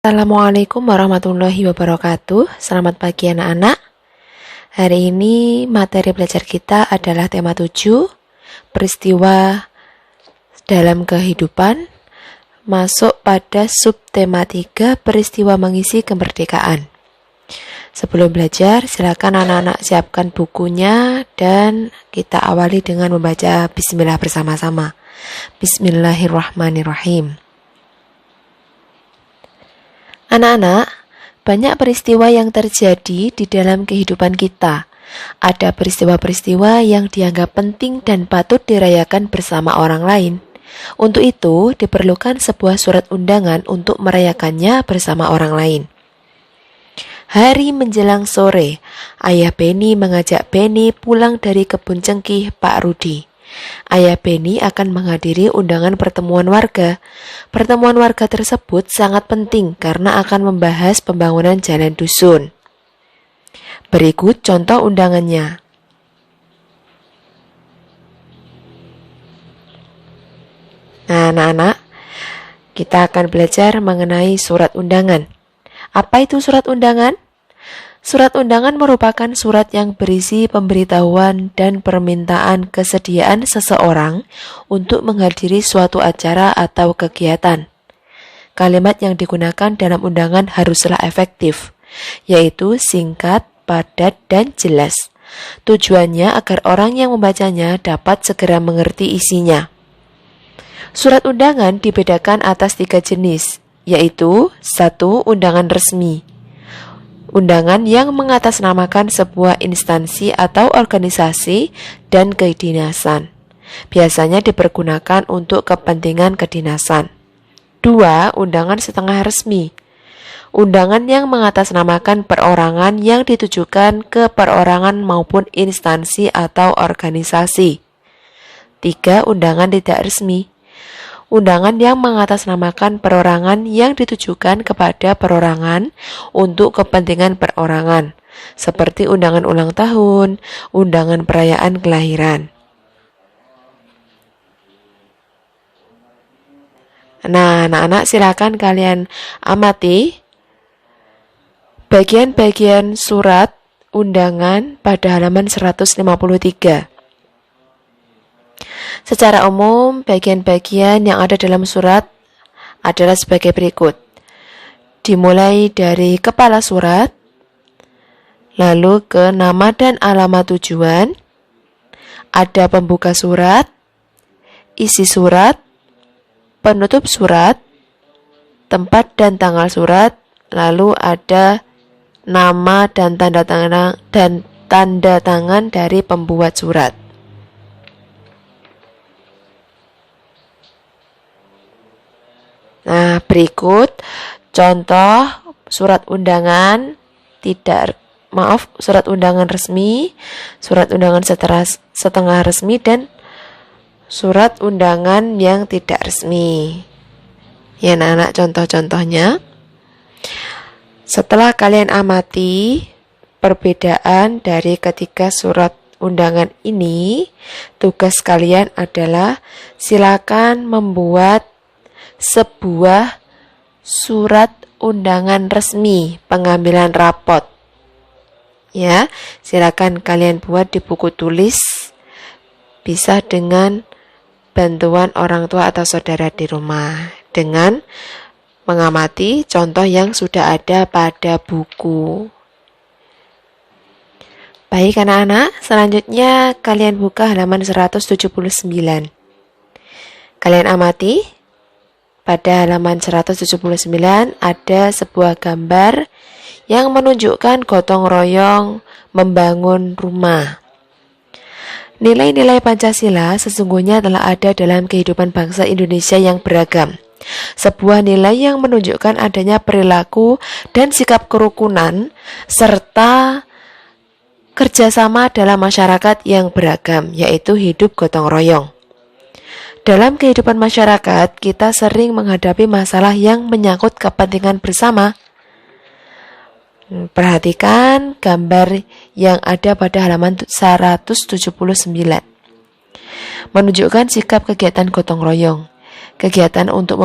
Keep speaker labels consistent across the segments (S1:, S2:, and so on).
S1: Assalamualaikum warahmatullahi wabarakatuh. Selamat pagi anak-anak. Hari ini materi belajar kita adalah tema 7, peristiwa dalam kehidupan, masuk pada subtema 3, peristiwa mengisi kemerdekaan. Sebelum belajar, silakan anak-anak siapkan bukunya dan kita awali dengan membaca bismillah bersama-sama. Bismillahirrahmanirrahim. Anak-anak, banyak peristiwa yang terjadi di dalam kehidupan kita. Ada peristiwa-peristiwa yang dianggap penting dan patut dirayakan bersama orang lain. Untuk itu, diperlukan sebuah surat undangan untuk merayakannya bersama orang lain. Hari menjelang sore, Ayah Beni mengajak Beni pulang dari kebun cengkih Pak Rudi. Ayah Beni akan menghadiri undangan pertemuan warga. Pertemuan warga tersebut sangat penting karena akan membahas pembangunan jalan dusun. Berikut contoh undangannya. Nah, anak-anak, kita akan belajar mengenai surat undangan. Apa itu surat undangan? Surat undangan merupakan surat yang berisi pemberitahuan dan permintaan kesediaan seseorang untuk menghadiri suatu acara atau kegiatan. Kalimat yang digunakan dalam undangan haruslah efektif, yaitu singkat, padat, dan jelas. Tujuannya agar orang yang membacanya dapat segera mengerti isinya. Surat undangan dibedakan atas 3 jenis, yaitu 1. Undangan resmi. Undangan yang mengatasnamakan sebuah instansi atau organisasi dan kedinasan. Biasanya dipergunakan untuk kepentingan kedinasan. 2. Undangan setengah resmi. Undangan yang mengatasnamakan perorangan yang ditujukan ke perorangan maupun instansi atau organisasi. 3. Undangan tidak resmi. Undangan yang mengatasnamakan perorangan yang ditujukan kepada perorangan untuk kepentingan perorangan, seperti undangan ulang tahun, undangan perayaan kelahiran. Nah, anak-anak silakan kalian amati bagian-bagian surat undangan pada halaman 153. Secara umum, bagian-bagian yang ada dalam surat adalah sebagai berikut. Dimulai dari kepala surat, lalu ke nama dan alamat tujuan, ada pembuka surat, isi surat, penutup surat, tempat dan tanggal surat, lalu ada nama dan tanda tangan dari pembuat surat. Nah, berikut contoh surat undangan surat undangan resmi, surat undangan setengah resmi, dan surat undangan yang tidak resmi. Ya, anak-anak, contoh-contohnya. Setelah kalian amati perbedaan dari ketiga surat undangan ini, tugas kalian adalah silakan membuat sebuah surat undangan resmi pengambilan rapot. Ya, silakan kalian buat di buku tulis, bisa dengan bantuan orang tua atau saudara di rumah, dengan mengamati contoh yang sudah ada pada buku. Baik anak-anak, selanjutnya kalian buka halaman 179. Kalian amati. Pada halaman 179 ada sebuah gambar yang menunjukkan gotong royong membangun rumah. Nilai-nilai Pancasila sesungguhnya telah ada dalam kehidupan bangsa Indonesia yang beragam. Sebuah nilai yang menunjukkan adanya perilaku dan sikap kerukunan serta kerjasama dalam masyarakat yang beragam, yaitu hidup gotong royong. Dalam kehidupan masyarakat, kita sering menghadapi masalah yang menyangkut kepentingan bersama. Perhatikan gambar yang ada pada halaman 179. Menunjukkan sikap kegiatan gotong royong. Kegiatan untuk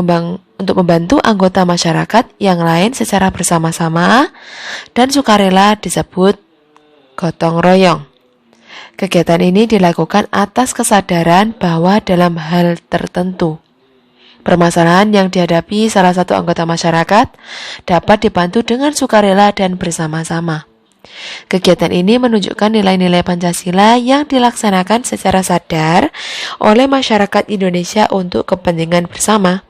S1: untuk membantu anggota masyarakat yang lain secara bersama-sama dan sukarela disebut gotong royong. Kegiatan ini dilakukan atas kesadaran bahwa dalam hal tertentu, permasalahan yang dihadapi salah satu anggota masyarakat dapat dibantu dengan sukarela dan bersama-sama. Kegiatan ini menunjukkan nilai-nilai Pancasila yang dilaksanakan secara sadar oleh masyarakat Indonesia untuk kepentingan bersama.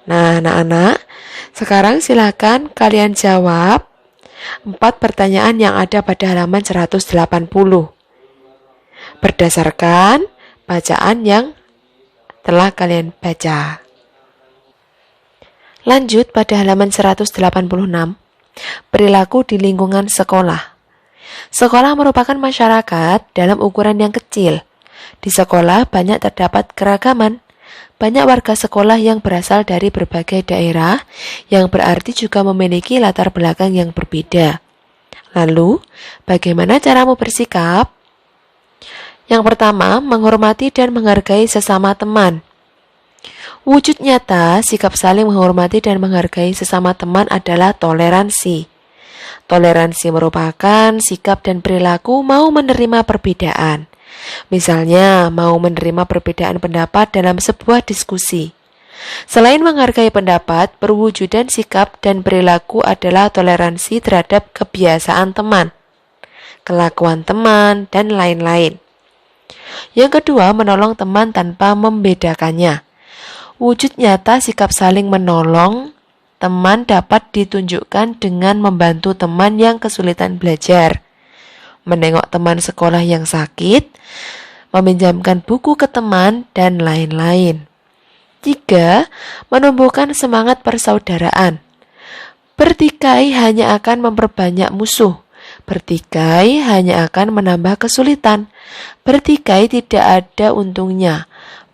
S1: Nah, anak-anak, sekarang silakan kalian jawab 4 pertanyaan yang ada pada halaman 180. Berdasarkan bacaan yang telah kalian baca. Lanjut pada halaman 186. Perilaku di lingkungan sekolah. Sekolah merupakan masyarakat dalam ukuran yang kecil. Di sekolah banyak terdapat keragaman. Banyak warga sekolah yang berasal dari berbagai daerah, yang berarti juga memiliki latar belakang yang berbeda. Lalu, bagaimana caramu bersikap? Yang pertama, menghormati dan menghargai sesama teman. Wujud nyata sikap saling menghormati dan menghargai sesama teman adalah toleransi. Toleransi merupakan sikap dan perilaku mau menerima perbedaan. Misalnya, mau menerima perbedaan pendapat dalam sebuah diskusi. Selain menghargai pendapat, perwujudan sikap dan perilaku adalah toleransi terhadap kebiasaan teman, kelakuan teman, dan lain-lain. Yang kedua, menolong teman tanpa membedakannya. Wujud nyata sikap saling menolong teman dapat ditunjukkan dengan membantu teman yang kesulitan belajar, menengok teman sekolah yang sakit, meminjamkan buku ke teman, dan lain-lain. 3. Menumbuhkan semangat persaudaraan. Bertikai hanya akan memperbanyak musuh. Bertikai hanya akan menambah kesulitan. Bertikai tidak ada untungnya.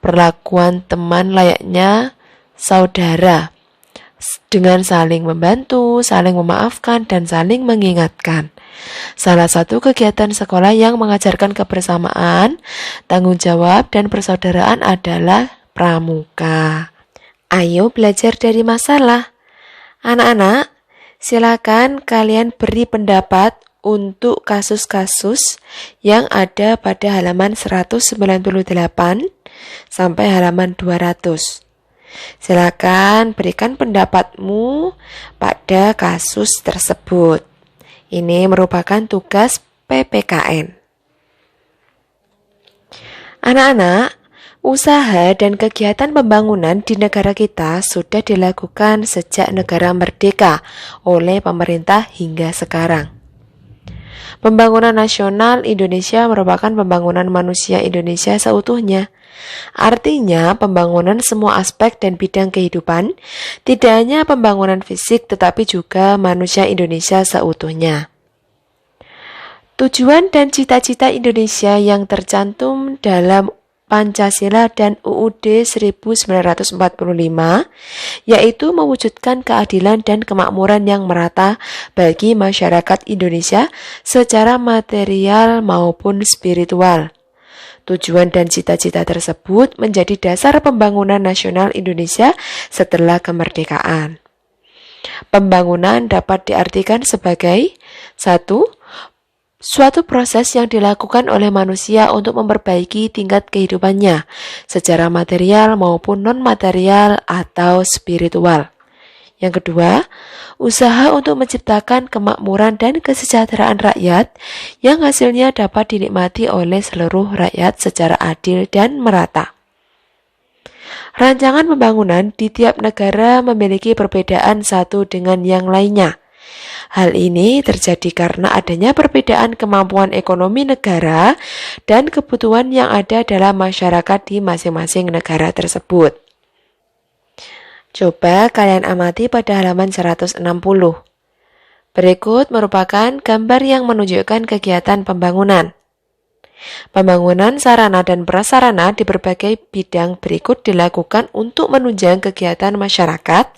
S1: Perlakuan teman layaknya saudara, dengan saling membantu, saling memaafkan, dan saling mengingatkan. Salah satu kegiatan sekolah yang mengajarkan kebersamaan, tanggung jawab, dan persaudaraan adalah pramuka. Ayo belajar dari masalah. Anak-anak, silakan kalian beri pendapat untuk kasus-kasus yang ada pada halaman 198 sampai halaman 200. Silakan berikan pendapatmu pada kasus tersebut. Ini merupakan tugas PPKN. Anak-anak, usaha dan kegiatan pembangunan di negara kita sudah dilakukan sejak negara merdeka oleh pemerintah hingga sekarang. Pembangunan nasional Indonesia merupakan pembangunan manusia Indonesia seutuhnya. Artinya, pembangunan semua aspek dan bidang kehidupan, tidak hanya pembangunan fisik tetapi juga manusia Indonesia seutuhnya. Tujuan dan cita-cita Indonesia yang tercantum dalam Pancasila dan UUD 1945, yaitu mewujudkan keadilan dan kemakmuran yang merata bagi masyarakat Indonesia secara material maupun spiritual. Tujuan dan cita-cita tersebut menjadi dasar pembangunan nasional Indonesia setelah kemerdekaan. Pembangunan dapat diartikan sebagai 1. Suatu proses yang dilakukan oleh manusia untuk memperbaiki tingkat kehidupannya secara material maupun non-material atau spiritual. Yang kedua, usaha untuk menciptakan kemakmuran dan kesejahteraan rakyat yang hasilnya dapat dinikmati oleh seluruh rakyat secara adil dan merata. Rancangan pembangunan di tiap negara memiliki perbedaan satu dengan yang lainnya. Hal ini terjadi karena adanya perbedaan kemampuan ekonomi negara dan kebutuhan yang ada dalam masyarakat di masing-masing negara tersebut. Coba kalian amati pada halaman 160. Berikut merupakan gambar yang menunjukkan kegiatan pembangunan. Pembangunan sarana dan prasarana di berbagai bidang berikut dilakukan untuk menunjang kegiatan masyarakat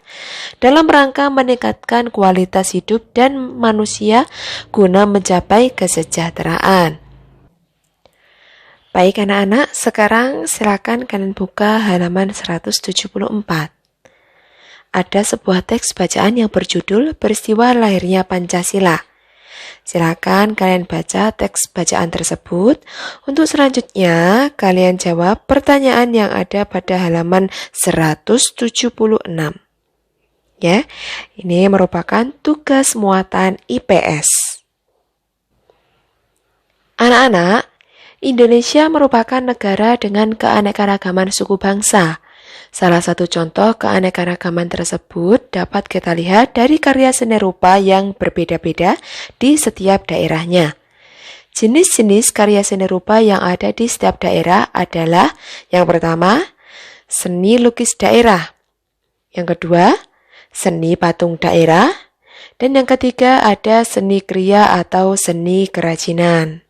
S1: dalam rangka meningkatkan kualitas hidup dan manusia guna mencapai kesejahteraan. Baik anak-anak, sekarang silakan kalian buka halaman 174. ada sebuah teks bacaan yang berjudul Peristiwa Lahirnya Pancasila. Silakan kalian baca teks bacaan tersebut. Untuk selanjutnya, kalian jawab pertanyaan yang ada pada halaman 176. Ya, ini merupakan tugas muatan IPS. Anak-anak, Indonesia merupakan negara dengan keanekaragaman suku bangsa. Salah satu contoh keanekaragaman tersebut dapat kita lihat dari karya seni rupa yang berbeda-beda di setiap daerahnya. Jenis-jenis karya seni rupa yang ada di setiap daerah adalah yang pertama, seni lukis daerah. Yang kedua, seni patung daerah. Dan yang ketiga ada seni kriya atau seni kerajinan.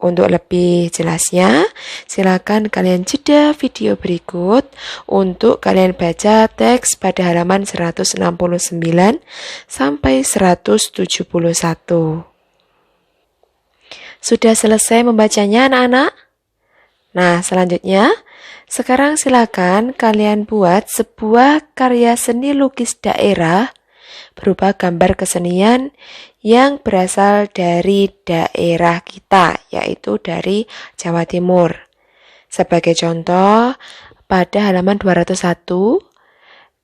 S1: Untuk lebih jelasnya, silakan kalian jeda video berikut untuk kalian baca teks pada halaman 169 sampai 171. Sudah selesai membacanya anak-anak? Nah, selanjutnya, sekarang silakan kalian buat sebuah karya seni lukis daerah berupa gambar kesenian yang berasal dari daerah kita, yaitu dari Jawa Timur. Sebagai contoh, pada halaman 201,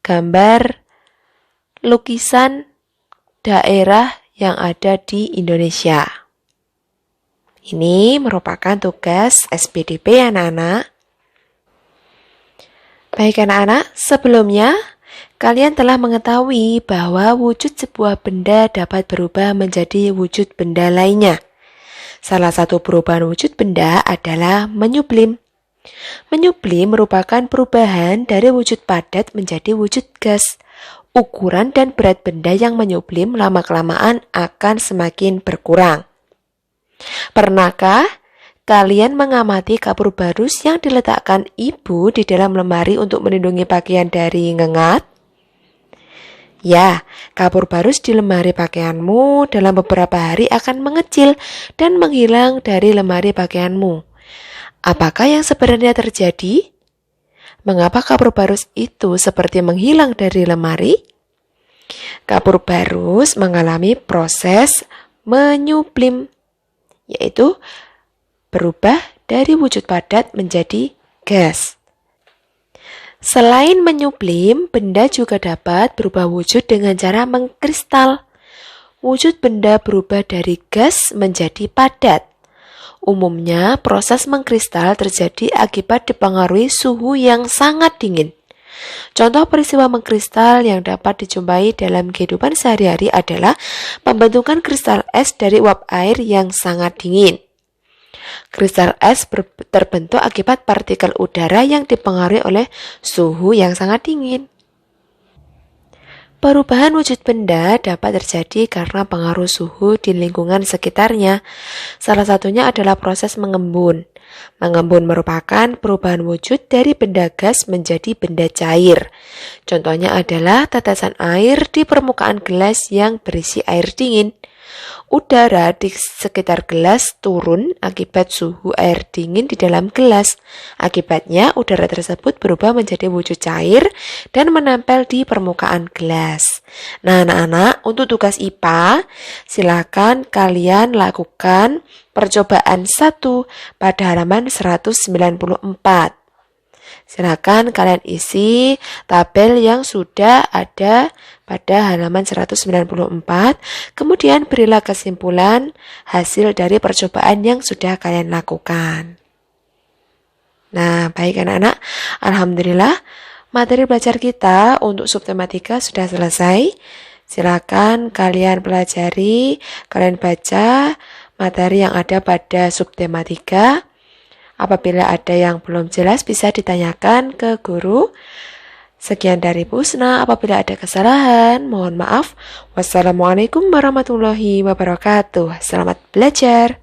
S1: gambar lukisan daerah yang ada di Indonesia. Ini merupakan tugas SPDP anak-anak. Baik anak-anak, sebelumnya kalian telah mengetahui bahwa wujud sebuah benda dapat berubah menjadi wujud benda lainnya. Salah satu perubahan wujud benda adalah menyublim. Menyublim merupakan perubahan dari wujud padat menjadi wujud gas. Ukuran dan berat benda yang menyublim lama-kelamaan akan semakin berkurang. Pernahkah kalian mengamati kapur barus yang diletakkan ibu di dalam lemari untuk melindungi pakaian dari ngengat? Ya, kapur barus di lemari pakaianmu dalam beberapa hari akan mengecil dan menghilang dari lemari pakaianmu. Apakah yang sebenarnya terjadi? Mengapa kapur barus itu seperti menghilang dari lemari? Kapur barus mengalami proses menyublim, yaitu berubah dari wujud padat menjadi gas. Selain menyublim, benda juga dapat berubah wujud dengan cara mengkristal. Wujud benda berubah dari gas menjadi padat. Umumnya, proses mengkristal terjadi akibat dipengaruhi suhu yang sangat dingin. Contoh peristiwa mengkristal yang dapat dijumpai dalam kehidupan sehari-hari adalah pembentukan kristal es dari uap air yang sangat dingin. Kristal es terbentuk akibat partikel udara yang dipengaruhi oleh suhu yang sangat dingin. Perubahan wujud benda dapat terjadi karena pengaruh suhu di lingkungan sekitarnya. Salah satunya adalah proses mengembun. Mengembun merupakan perubahan wujud dari benda gas menjadi benda cair. Contohnya adalah tetesan air di permukaan gelas yang berisi air dingin. Udara di sekitar gelas turun akibat suhu air dingin di dalam gelas. Akibatnya, udara tersebut berubah menjadi wujud cair dan menempel di permukaan gelas. Nah, anak-anak, untuk tugas IPA, silakan kalian lakukan percobaan 1 pada halaman 194. Silakan kalian isi tabel yang sudah ada pada halaman 194, kemudian berilah kesimpulan hasil dari percobaan yang sudah kalian lakukan. Nah, baik anak-anak, alhamdulillah materi belajar kita untuk subtematika sudah selesai. Silakan kalian pelajari, kalian baca materi yang ada pada subtematika. Apabila ada yang belum jelas bisa ditanyakan ke guru. Sekian dari Bu Husna, apabila ada kesalahan, mohon maaf. Wassalamualaikum warahmatullahi wabarakatuh. Selamat belajar.